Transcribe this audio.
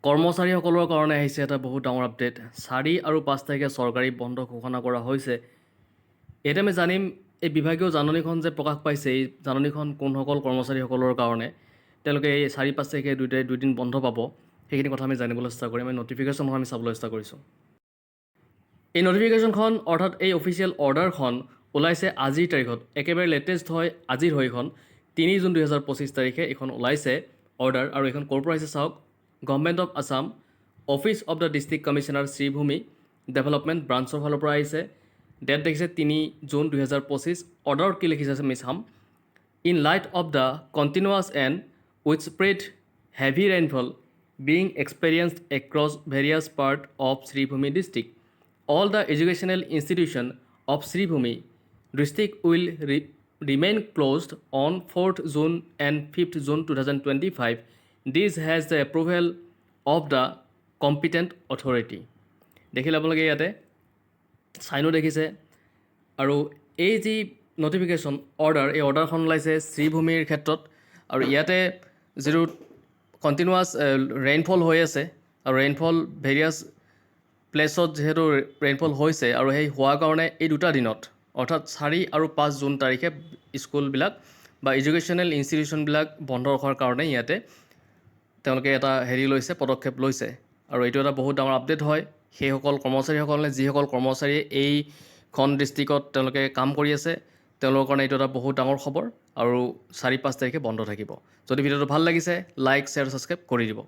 কৰ্মচাৰীসকলৰ কাৰণে আহিছে এটা বহুত ডাঙৰ আপডেট। 4 আৰু 5 তাৰিখে চৰকাৰী বন্ধ ঘোষণা কৰা হৈছে। এতিয়া আমি জানিম এই বিভাগীয় জাননীখন যে প্ৰকাশ পাইছে, এই জাননীখন কোনসকল কৰ্মচাৰীসকলৰ কাৰণে তেওঁলোকে এই 4-5 তাৰিখে দুদিন বন্ধ পাব, সেইখিনি কথা আমি জানিবলৈ চেষ্টা কৰিম। আমি নটিফিকেশ্যনখন আমি চাবলৈ চেষ্টা কৰিছোঁ। এই নটিফিকেশ্যনখন অৰ্থাৎ এই অফিচিয়েল অৰ্ডাৰখন ওলাইছে আজিৰ তাৰিখত, একেবাৰে লেটেষ্ট হয় আজিৰ হয়। এইখন 3 জুন 2025 তাৰিখে এইখন ওলাইছে অৰ্ডাৰ। আৰু এইখন ক'ৰ পৰা আহিছে চাওক, government of Assam, office of the district commissioner Sribhumi development ব্ৰাঞ্চৰ ফালৰ পৰা আহিছে। ডেট দেখিছে 3 জুন 2025। অৰ্ডাৰত কি লিখিছে আমি চাম। In light off the continuous and with spread heavy rainfall being experienced across various parts of Sribhumi district, all the educational institutions of Sribhumi district will remain closed on 4th June and 5th June 2025. This has the approval of the competent authority. দেখিলে আপোনালোকে ইয়াতে চাইনো দেখিছে। আৰু এই যি notification order, এই অৰ্ডাৰখন ওলাইছে শ্ৰীভূমিৰ ক্ষেত্ৰত। আৰু ইয়াতে যিটো কণ্টিনিউৱাছ ৰেইনফল হৈ আছে, আৰু ৰেইনফল ভেৰিয়াছ প্লেছত যিহেতু ৰেইনফল হৈছে, আৰু সেই হোৱাৰ কাৰণে এই দুটা দিনত অৰ্থাৎ 4 আৰু 5 জুন তাৰিখে স্কুলবিলাক বা এডুকেশ্যনেল ইনষ্টিটিউশ্যনবিলাক বন্ধ ৰখাৰ কাৰণে ইয়াতে তেওঁলোকে এটা লৈছে, পদক্ষেপ লৈছে। আৰু এইটো এটা বহুত ডাঙৰ আপডেট হয় সেইসকল কৰ্মচাৰীসকলে, যিসকল কৰ্মচাৰীয়ে এইখন ডিষ্ট্ৰিক্টত তেওঁলোকে কাম কৰি আছে, তেওঁলোকৰ কাৰণে এইটো এটা বহুত ডাঙৰ খবৰ। আৰু 4-5 তাৰিখে বন্ধ থাকিব। যদি ভিডিঅ'টো ভাল লাগিছে, লাইক, শ্বেয়াৰ, ছাবস্ক্ৰাইব কৰি দিব।